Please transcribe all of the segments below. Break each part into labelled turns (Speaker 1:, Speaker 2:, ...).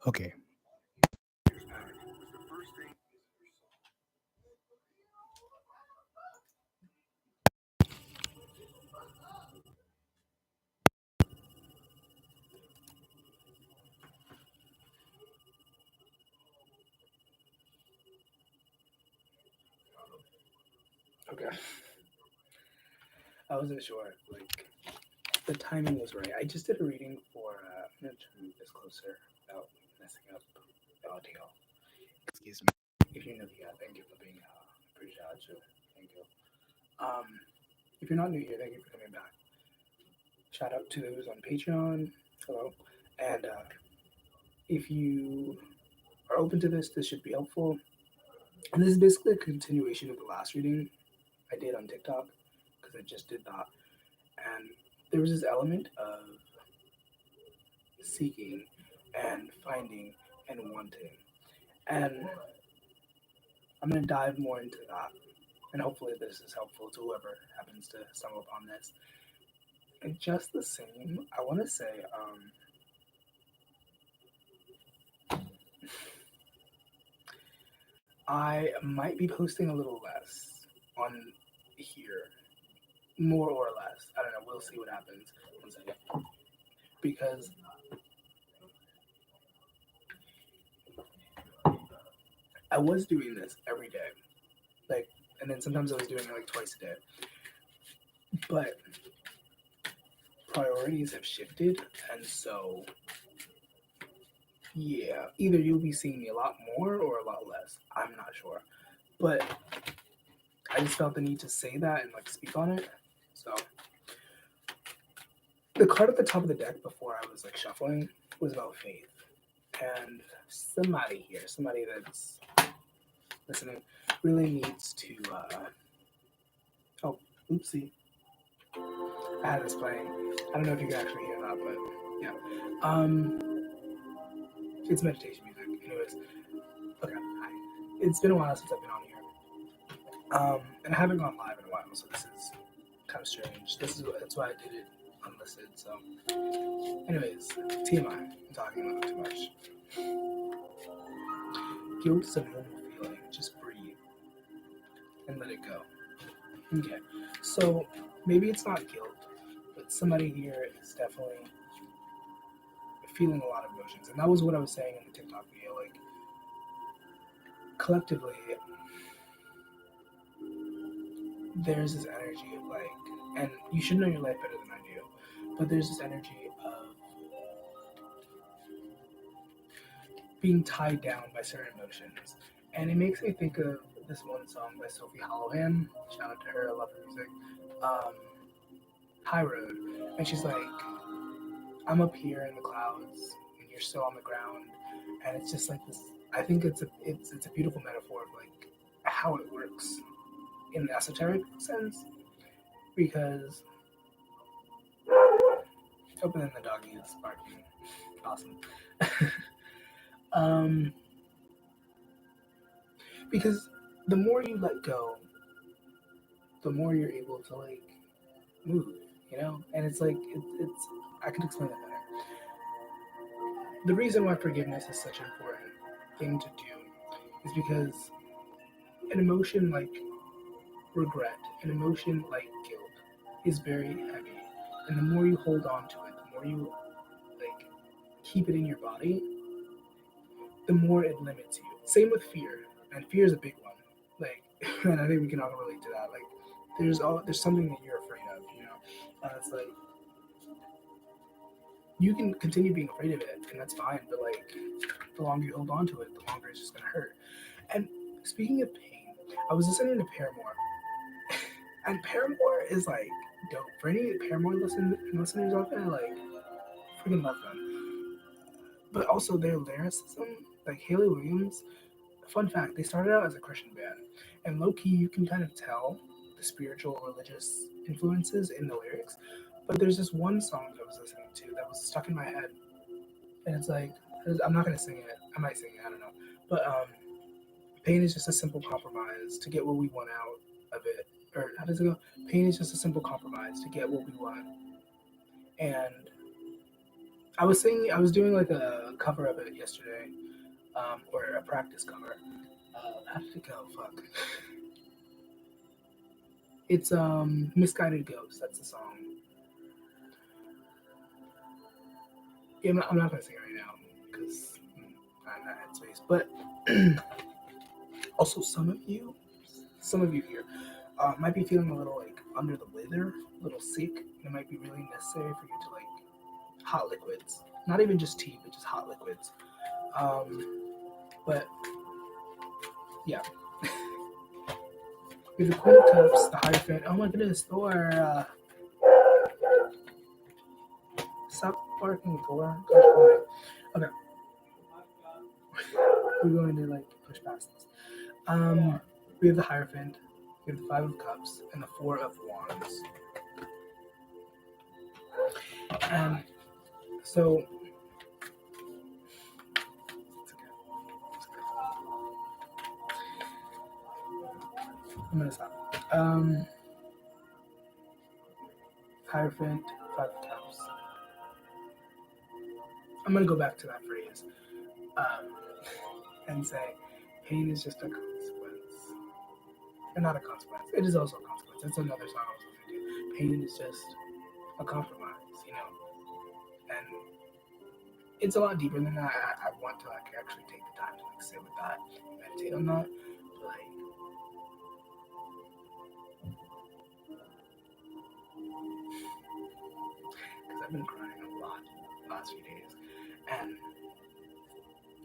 Speaker 1: Okay. Okay. I wasn't sure. Like the timing was right. I just did a reading for. I'm gonna try to move this closer without messing up the audio. Excuse me. If you're new here, thank you for being appreciated. Thank you. Um, if you're not new here, thank you for coming back. Shout out to those on Patreon. Hello. And if you are open to this, this should be helpful. And this is basically a continuation of the last reading I did on TikTok because I just did that. And there was this element of seeking and finding and wanting. And I'm going to dive more into that. And hopefully, this is helpful to whoever happens to stumble upon this. And just the same, I want to say, I might be posting a little less on here, more or less. I don't know. We'll see what happens. One second. Because I was doing this every day, like, and then sometimes I was doing it like twice a day. But priorities have shifted, and so yeah, either you'll be seeing me a lot more or a lot less. I'm not sure, but I just felt the need to say that and like speak on it. So the card at the top of the deck before I was like shuffling was about faith, and somebody here, somebody that's listening, really needs to. Oh, oopsie. I had this playing. I don't know if you can actually hear that, but yeah. It's meditation music. Anyways, okay. Hi. It's been a while since I've been on here. And I haven't gone live in a while, so this is kind of strange. That's why I did it unlisted. So, anyways, TMI. I'm talking about too much. Guilt is a normal feeling. Just breathe and let it go. Okay. So maybe it's not guilt, but somebody here is definitely feeling a lot of emotions, and that was what I was saying in the TikTok video. Like collectively, there's this energy of like, and you should know your life better than I do, but there's this energy of being tied down by certain emotions. And it makes me think of this one song by Sophie Hollowham. Shout out to her, I love her music. Um, High Road. And she's like, I'm up here in the clouds and you're still on the ground. And it's just like this, I think it's a beautiful metaphor of like how it works in the esoteric sense. Because opening the doggy is barking. Awesome. um, because the more you let go, the more you're able to like move, you know. And it's like it's I can explain it better. The reason why forgiveness is such an important thing to do is because an emotion like regret, an emotion like guilt, is very heavy, and the more you hold on to it, the more you like keep it in your body, the more it limits you. Same with fear, and fear is a big one. Like, and I think we can all relate to that. Like, there's something that you're afraid of, you know. It's like you can continue being afraid of it, and that's fine. But like, the longer you hold on to it, the longer it's just gonna hurt. And speaking of pain, I was listening to Paramore, and Paramore is like dope. For any Paramore listeners out there, like, freaking love them. But also their lyricism, like Haley Williams. Fun fact: they started out as a Christian band, and low key, you can kind of tell the spiritual, religious influences in the lyrics. But there's this one song that I was listening to that was stuck in my head, and it's like I'm not gonna sing it. I might sing it. I don't know. But pain is just a simple compromise to get what we want out of it. Or how does it go? Pain is just a simple compromise to get what we want. And I was doing like a cover of it yesterday, or a practice cover. How did it go? Fuck. It's Misguided Ghost. That's the song. Yeah, I'm not gonna sing it right now because I'm not in space. But also, some of you here, might be feeling a little like under the weather, a little sick. And it might be really necessary for you to like hot liquids, not even just tea, but just hot liquids. But yeah, we have the Queen of Cups, the Hierophant. Oh my goodness, Thor! Stop barking, Thor. Gosh, why? Okay, we're going to like push past this. We have the Hierophant, we have the Five of Cups, and the Four of Wands. And so, I'm gonna stop. Hierophant, Five of Cups. I'm gonna go back to that phrase, and say, pain is just a consequence, or not a consequence. It is also a consequence. It's another song I was listening to. Pain is just a compromise, you know, and it's a lot deeper than that. I want to like actually take the time to like sit with that, meditate on that, like. Because I've been crying a lot the last few days, and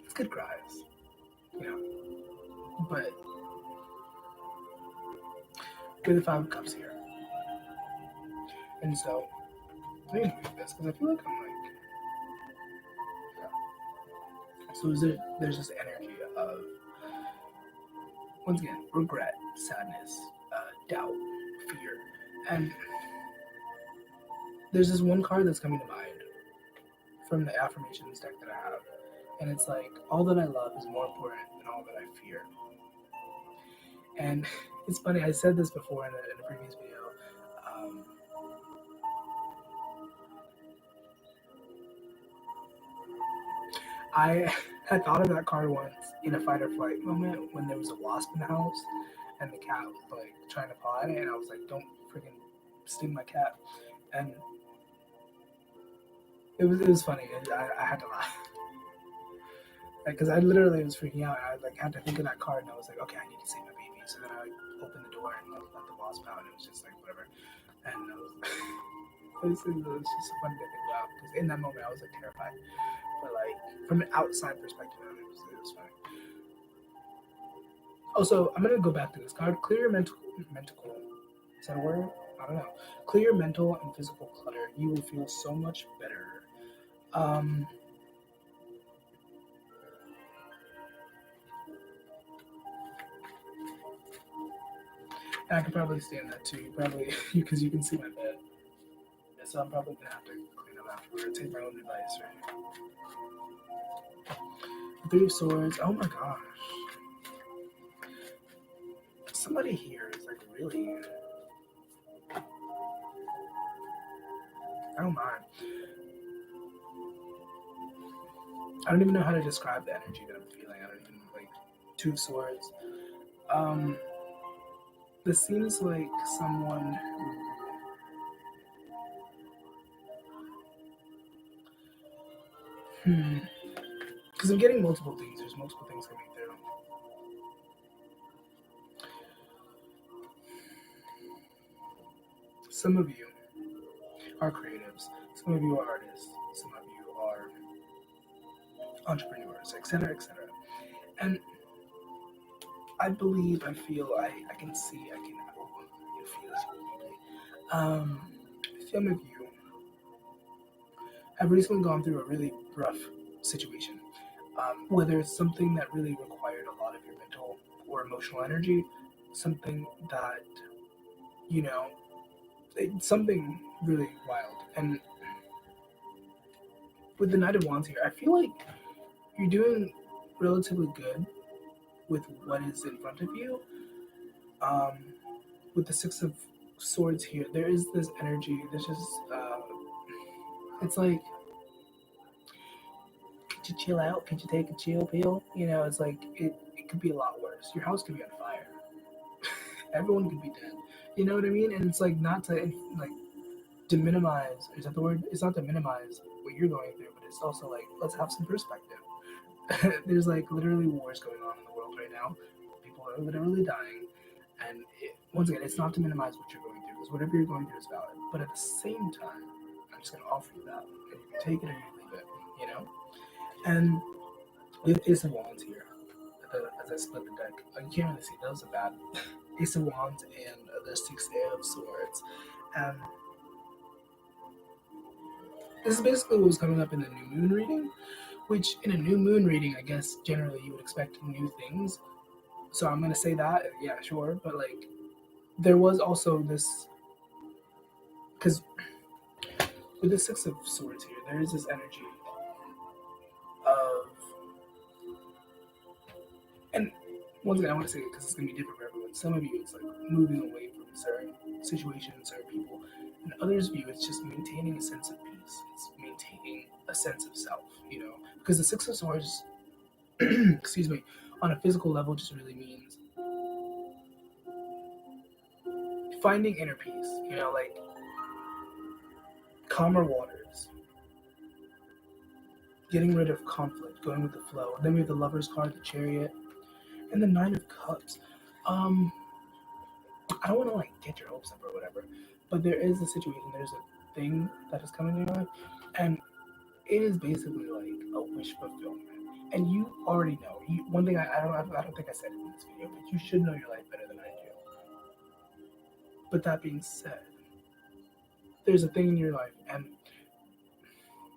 Speaker 1: it's good cries, you know. But with the Five of Cups here, and so let me read this because I feel like I'm like. Yeah. So there's this energy of once again regret, sadness, doubt, fear, and there's this one card that's coming to mind from the affirmations deck that I have, and it's like all that I love is more important than all that I fear. And it's funny, I said this before in a previous video. Um, I had thought of that card once in a fight or flight moment when there was a wasp in the house and the cat was like trying to paw at it, and I was like, "Don't freaking sting my cat!" And it was funny. I had to laugh because I literally was freaking out. I like had to think of that card, and I was like, "Okay, I need to save my baby." So then I like opened the door and like let the wasp out, and it was just like whatever. And I was, it was just funny to think about because in that moment I was like terrified. But like from an outside perspective, it was funny. Also, I'm gonna go back to this card. Clear your mental. Is that a word? I don't know. Clear your mental and physical clutter. You will feel so much better. Um, and I could probably stand that too. You probably because you can see my bed. So I'm probably gonna have to clean up afterwards. Take my own advice, right? Three of Swords. Oh my gosh. Somebody here is like really. I don't mind. I don't even know how to describe the energy that I'm feeling. I don't even like Two of Swords. Um, this seems like someone who. Because I'm getting multiple things. There's multiple things coming through. Some of you are creatives. Some of you are artists. Some of you are entrepreneurs, etc., etc. And I believe, I feel, I can see, I can feel this. Some of you have recently gone through a really rough situation. Whether it's something that really required a lot of your mental or emotional energy, something that, you know, something really wild. And with the Knight of Wands here, I feel like you're doing relatively good with what is in front of you. Um, with the Six of Swords here, there is this energy. There's just, it's like could you chill out? Could you take a chill pill? You know, it's like it could be a lot worse. Your house could be on fire. Everyone could be dead. You know what I mean? And it's like not to like to minimize. Is that the word? It's not to minimize what you're going through, but it's also like let's have some perspective. There's like literally wars going on in the world right now. People are literally dying, and once again, it's not to minimize what you're going through because whatever you're going through is valid. But at the same time, I'm just gonna offer you that, and you can take it or you leave it. You know. And we have Ace of Wands here as I split the deck. You can't really see that was a bad Ace of Wands and the Six of Swords. And this is basically what was coming up in the new moon reading, which in a new moon reading, I guess generally you would expect new things. So I'm gonna say that, yeah, sure, but like there was also this because with the Six of Swords here, there is this energy of and once again I want to say it because it's gonna be different for everyone. Some of you it's like moving away from certain situations, certain people, and others view it's just maintaining a sense of peace. It's maintaining a sense of self, you know, because the Six of Swords, excuse me, on a physical level just really means finding inner peace, you know, like calmer waters, getting rid of conflict, going with the flow. And then we have the Lover's card, the Chariot, and the Nine of Cups. I don't want to like get your hopes up or whatever, but there is a situation, there's a thing that is coming in your life, and it is basically like a wish fulfillment. And you already know. One thing I don't think I said it in this video, but you should know your life better than I do. But that being said, there's a thing in your life, and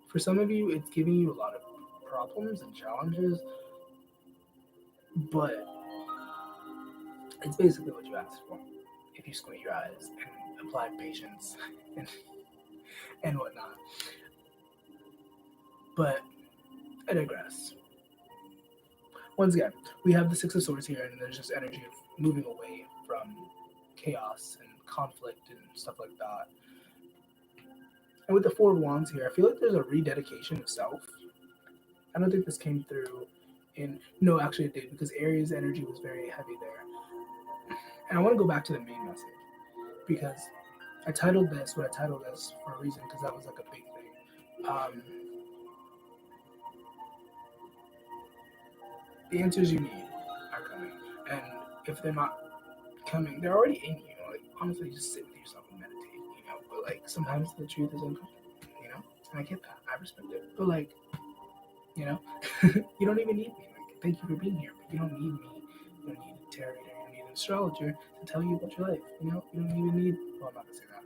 Speaker 1: for some of you, it's giving you a lot of problems and challenges, but it's basically what you asked for. If you squint your eyes and apply patience and whatnot. But I digress. Once again, we have the Six of Swords here, and there's this energy of moving away from chaos and conflict and stuff like that. And with the Four of Wands here, I feel like there's a rededication of self. I don't think this came through no, actually it did, because Aries energy was very heavy there. And I want to go back to the main message, because I titled this what I titled this for a reason, because that was like a big thing. The answers you need are coming, and if they're not coming, they're already in you. Like honestly, just sit with yourself and meditate, you know. But like sometimes the truth is uncomfortable, you know, and I get that. I respect it. But like, you know, you don't even need me. Like, thank you for being here, but you don't need me. You don't need a tarot reader. You don't need an astrologer to tell you about your life. You know, you don't even need. Well, I'm not gonna say that.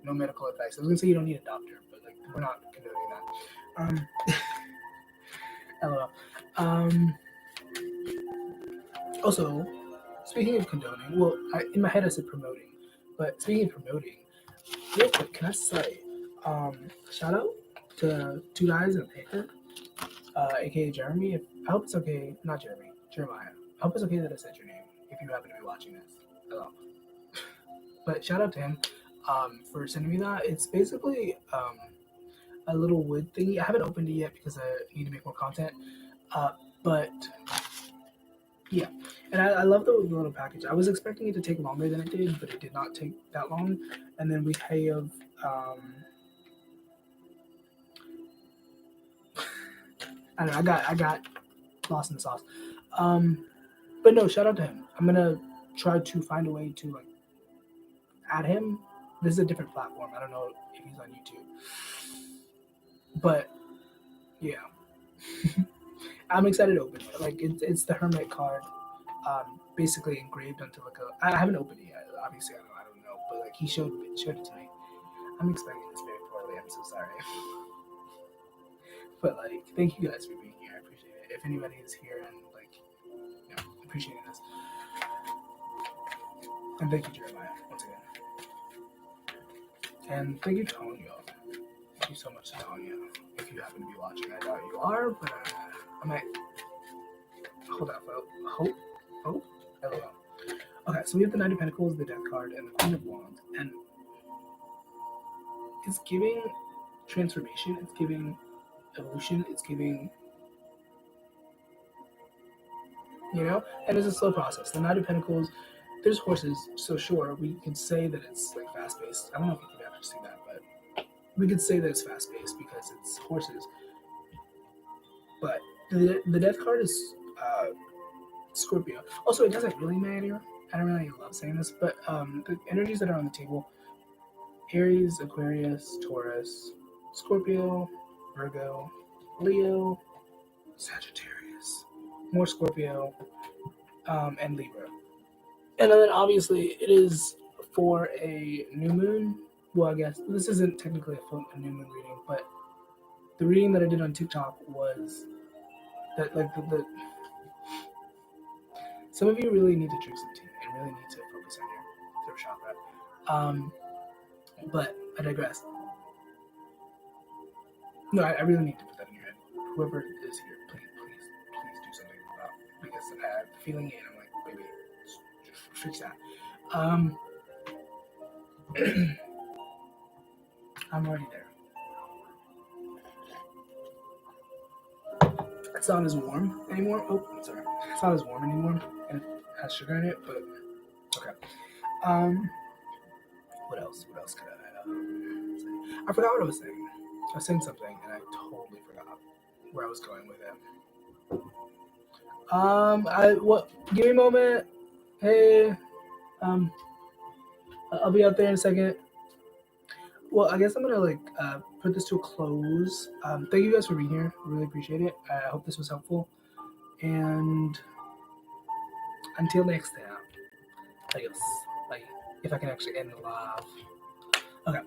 Speaker 1: No medical advice. I was gonna say you don't need a doctor, but like we're not condoning that. LOL. Also, speaking of condoning, well, in my head I said promoting, but speaking of promoting, real quick, can I say, shout out to two guys in a paper, aka Jeremy. I hope it's okay, not Jeremy, Jeremiah. I hope it's okay that I said your name if you happen to be watching this. Hello. But shout out to him for sending me that. It's basically a little wood thingy. I haven't opened it yet because I need to make more content. But yeah, and I love the little package. I was expecting it to take longer than it did, but it did not take that long. And then we have I don't know. I got lost in the sauce. But no, shout out to him. I'm gonna try to find a way to like add him. This is a different platform. I don't know if he's on YouTube, but yeah. I'm excited to open it. Like it's the Hermit card, basically engraved onto like a. I haven't opened it yet. Obviously, I don't know, but like he showed it to me. I'm expecting this very poorly. I'm so sorry. But like, thank you guys for being here. I appreciate it. If anybody is here and like, you know, appreciating this, and thank you, Jeremiah, once again. And thank you, Tonya. Thank you so much, Tonya. If you happen to be watching, I doubt you are, but I might. Hold on, hope. LOL. Okay, so we have the Knight of Pentacles, the Death card, and the Queen of Wands, and it's giving transformation. It's giving evolution. It's giving you know, and it's a slow process. The Knight of Pentacles, there's horses, so sure, we could say that it's like fast paced. I don't know if you could ever see that, but we could say that it's fast paced because it's horses. But the death card is Scorpio. Also, it doesn't really matter. I don't really love saying this, but the energies that are on the table: Aries, Aquarius, Taurus, Scorpio, Virgo, Leo, Sagittarius, more Scorpio, and Libra. And then obviously it is for a new moon. Well, I guess this isn't technically a new moon reading, but the reading that I did on TikTok was that like the some of you really need to drink some tea and really need to focus on your throat chakra. Um, but I digress. No, I really need to put that in your head. Whoever is here, please do something about it, because I'm feeling it and I'm like, baby, just fix that. Um, I'm already there. It's not as warm anymore. Oh, sorry. It's not as warm anymore, and it has sugar in it. But okay. Um, what else? What else could say? I forgot what I was saying. I was saying something, and I totally forgot where I was going with it. Give me a moment. Hey, um, I'll be out there in a second. Well, I guess I'm gonna put this to a close. Thank you guys for being here. Really appreciate it. I hope this was helpful. And until next time, adios. Like, if I can actually end the live. Okay.